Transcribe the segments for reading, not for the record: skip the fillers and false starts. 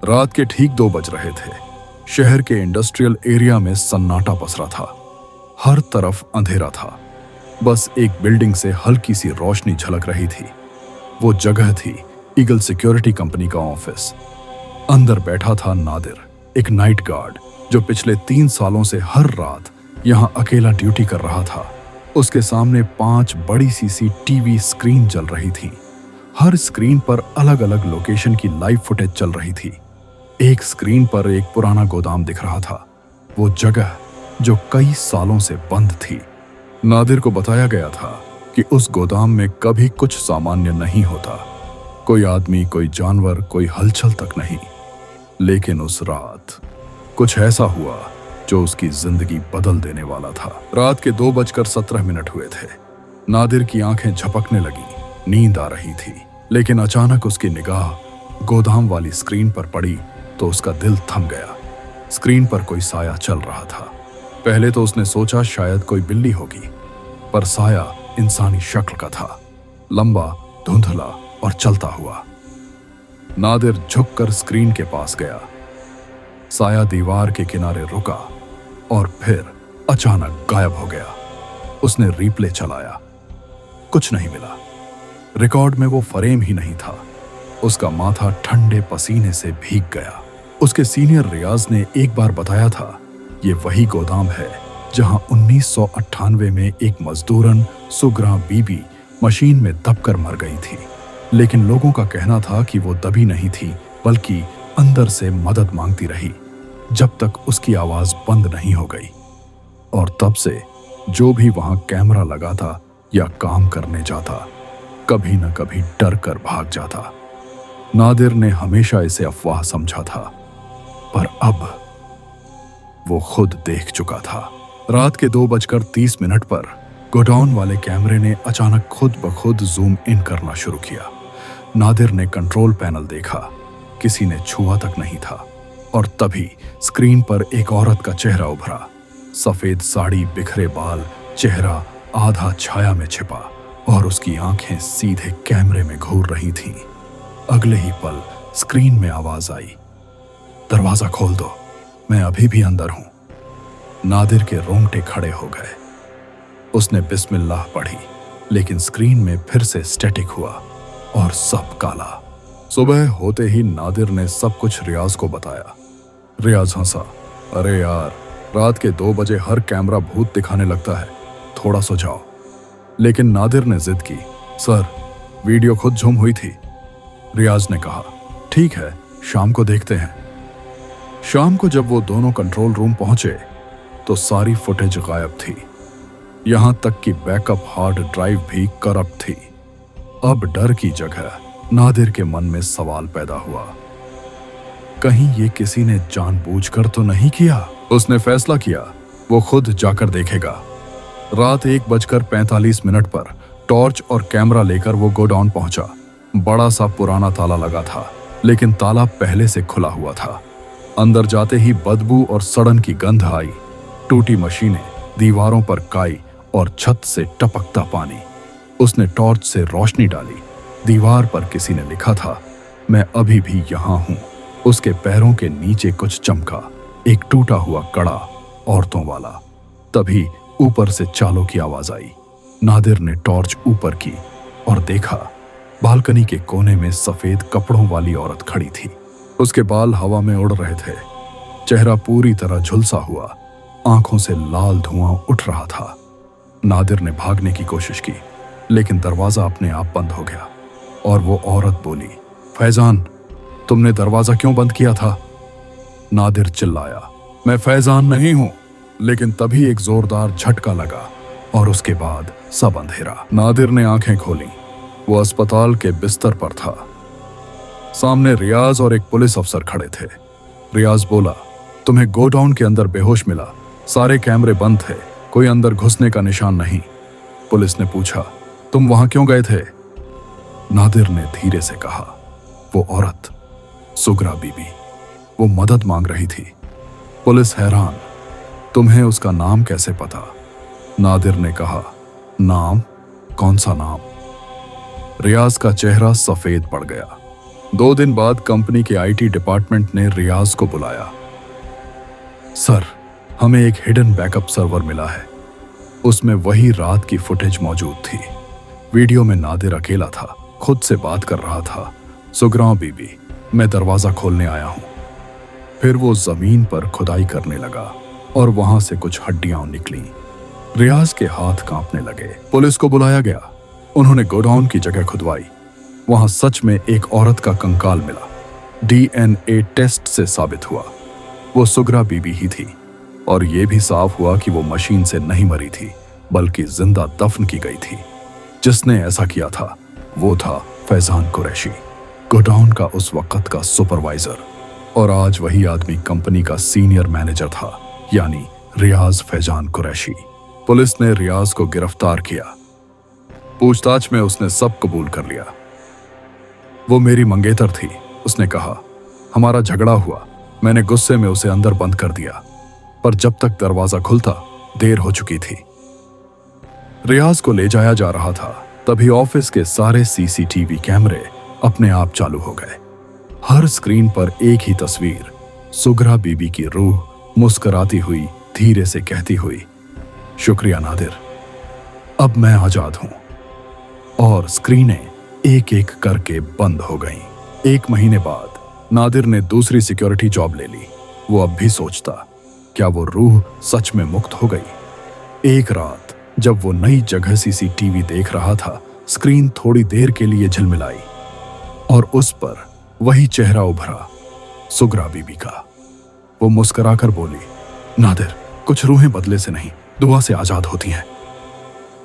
रात के ठीक 2 बज रहे थे। शहर के इंडस्ट्रियल एरिया में सन्नाटा पसरा था। हर तरफ अंधेरा था। बस एक बिल्डिंग से हल्की सी रोशनी झलक रही थी। वो जगह थी ईगल सिक्योरिटी कंपनी का ऑफिस। अंदर बैठा था नादिर, एक नाइट गार्ड जो पिछले 3 सालों से हर रात यहाँ अकेला ड्यूटी कर रहा था। उसके सामने 5 बड़ी सी टीवी स्क्रीन चल रही थी। हर स्क्रीन पर अलग अलग लोकेशन की लाइव फुटेज चल रही थी। एक स्क्रीन पर एक पुराना गोदाम दिख रहा था, वो जगह जो कई सालों से बंद थी। नादिर को बताया गया था कि उस गोदाम में कभी कुछ सामान्य नहीं होता, कोई आदमी, कोई जानवर, कोई हलचल तक नहीं। लेकिन उस रात कुछ ऐसा हुआ जो उसकी जिंदगी बदल देने वाला था। रात के 2:17 हुए थे। नादिर की आंखें झपकने लगी, नींद आ रही थी, लेकिन अचानक उसकी निगाह गोदाम वाली स्क्रीन पर पड़ी तो उसका दिल थम गया। स्क्रीन पर कोई साया चल रहा था। पहले तो उसने सोचा शायद कोई बिल्ली होगी, पर साया इंसानी शक्ल का था, लंबा, धुंधला और चलता हुआ। नादिर झुककर स्क्रीन के पास गया। साया दीवार के किनारे रुका और फिर अचानक गायब हो गया। उसने रिप्ले चलाया, कुछ नहीं मिला। रिकॉर्ड में वो फ्रेम ही नहीं था। उसका माथा ठंडे पसीने से भीग गया। उसके सीनियर रियाज ने एक बार बताया था, ये वही गोदाम है जहां 1998 में एक मजदूरन सुगरा बीबी मशीन में दबकर मर गई थी। लेकिन लोगों का कहना था कि वो दबी नहीं थी, बल्कि अंदर से मदद मांगती रही जब तक उसकी आवाज बंद नहीं हो गई। और तब से जो भी वहां कैमरा लगाता या काम करने जाता, कभी न कभी डर कर भाग जाता। नादिर ने हमेशा इसे अफवाह समझा था, पर अब वो खुद देख चुका था। रात के 2:30 पर गोडाउन वाले कैमरे ने अचानक खुद ब खुद जूम इन करना शुरू किया। नादिर ने कंट्रोल पैनल देखा, किसी ने छुआ तक नहीं था। और तभी स्क्रीन पर एक औरत का चेहरा उभरा। सफेद साड़ी, बिखरे बाल, चेहरा आधा छाया में छिपा और उसकी आंखें सीधे कैमरे में घूर रही थीं। अगले ही पल स्क्रीन में आवाज आई, दरवाजा खोल दो, मैं अभी भी अंदर हूं। नादिर के रोंगटे खड़े हो गए। उसने बिस्मिल्लाह पढ़ी, लेकिन स्क्रीन में फिर से स्टैटिक हुआ और सब काला। सुबह होते ही नादिर ने सब कुछ रियाज को बताया। रियाज हंसा, अरे यार, रात के 2 बजे हर कैमरा भूत दिखाने लगता है, थोड़ा सुझाओ। लेकिन नादिर ने जिद की, सर, वीडियो खुद झूम हुई थी। रियाज ने कहा, ठीक है, शाम को देखते हैं। शाम को जब वो दोनों कंट्रोल रूम पहुंचे तो सारी फुटेज गायब थी। यहां तक कि बैकअप हार्ड ड्राइव भी करप्ट थी। अब डर की जगह नादिर के मन में सवाल पैदा हुआ, कहीं ये किसी ने जानबूझकर तो नहीं किया। उसने फैसला किया वो खुद जाकर देखेगा। रात 1:45 पर टॉर्च और कैमरा लेकर वो गोडाउन पहुंचा। बड़ा सा पुराना ताला लगा था, लेकिन ताला पहले से खुला हुआ था। अंदर जाते ही बदबू और सड़न की गंध आई। टूटी मशीनें, दीवारों पर काई और छत से टपकता पानी। उसने टॉर्च से रोशनी डाली। दीवार पर किसी ने लिखा था, मैं अभी भी यहां हूं। उसके पैरों के नीचे कुछ चमका, एक टूटा हुआ कड़ा, औरतों वाला। तभी ऊपर से चालों की आवाज आई। नादिर ने टॉर्च ऊपर की और देखा, बालकनी के कोने में सफेद कपड़ों वाली औरत खड़ी थी। उसके बाल हवा में उड़ रहे थे, चेहरा पूरी तरह झुलसा हुआ, आंखों से लाल धुआं उठ रहा था। नादिर ने भागने की कोशिश की, लेकिन दरवाजा अपने आप बंद हो गया और वो औरत बोली, फैजान, तुमने दरवाजा क्यों बंद किया था? नादिर चिल्लाया, मैं फैजान नहीं हूं। लेकिन तभी एक जोरदार झटका लगा और उसके बाद सब अंधेरा। नादिर ने आंखें खोली। वो अस्पताल के बिस्तर पर था। सामने रियाज और एक पुलिस अफसर खड़े थे। रियाज बोला, तुम्हें गोडाउन के अंदर बेहोश मिला, सारे कैमरे बंद थे, कोई अंदर घुसने का निशान नहीं। पुलिस ने पूछा, तुम वहां क्यों गए थे? नादिर ने धीरे से कहा, वो औरत, सुगरा बीबी, वो मदद मांग रही थी। पुलिस हैरान, तुम्हें उसका नाम कैसे पता? नादिर ने कहा, नाम? कौन सा नाम? रियाज का चेहरा सफेद पड़ गया। 2 दिन बाद कंपनी के आईटी डिपार्टमेंट ने रियाज को बुलाया। सर, हमें एक हिडन बैकअप सर्वर मिला है। उसमें वही रात की फुटेज मौजूद थी। वीडियो में नादिर अकेला था, खुद से बात कर रहा था। सुगरां बीबी, मैं दरवाजा खोलने आया हूं। फिर वो जमीन पर खुदाई करने लगा और वहां से कुछ हड्डियां निकली। रियाज के हाथ कांपने लगे। पुलिस को बुलाया गया। उन्होंने गोडाउन की जगह खुदवाई। वहां सच में एक औरत का कंकाल मिला। डीएनए टेस्ट से साबित हुआ वो सुगरा बीबी ही थी, और यह भी साफ हुआ कि वो मशीन से नहीं मरी थी, बल्कि जिंदा दफन की गई थी। जिसने ऐसा किया था वो था फैजान कुरैशी, गोडाउन का उस वक्त का सुपरवाइजर, और आज वही आदमी कंपनी का सीनियर मैनेजर था, यानी रियाज फैजान कुरैशी। पुलिस ने रियाज को गिरफ्तार किया। पूछताछ में उसने सब कबूल कर लिया। वो मेरी मंगेतर थी, उसने कहा। हमारा झगड़ा हुआ, मैंने गुस्से में उसे अंदर बंद कर दिया, पर जब तक दरवाजा खुलता देर हो चुकी थी। रियाज को ले जाया जा रहा था, तभी ऑफिस के सारे सीसीटीवी कैमरे अपने आप चालू हो गए। हर स्क्रीन पर एक ही तस्वीर, सुगरा बीबी की रूह मुस्कुराती हुई धीरे से कहती हुई, शुक्रिया नादिर, अब मैं आजाद हूं। और स्क्रीनें एक एक करके बंद हो गईं। 1 महीने बाद नादिर ने दूसरी सिक्योरिटी जॉब ले ली। वो अब भी सोचता, क्या वो रूह सच में मुक्त हो गई? एक रात जब वो नई जगह सीसीटीवी देख रहा था, स्क्रीन थोड़ी देर के लिए झिलमिलाई और उस पर वही चेहरा उभरा, सुगरा बीबी का। वो मुस्कुराकर बोली, नादिर, कुछ रूहें बदले से नहीं, दुआ से आजाद होती हैं।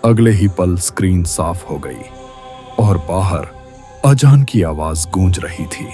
अगले ही पल स्क्रीन साफ हो गई और बाहर अजान की आवाज गूंज रही थी।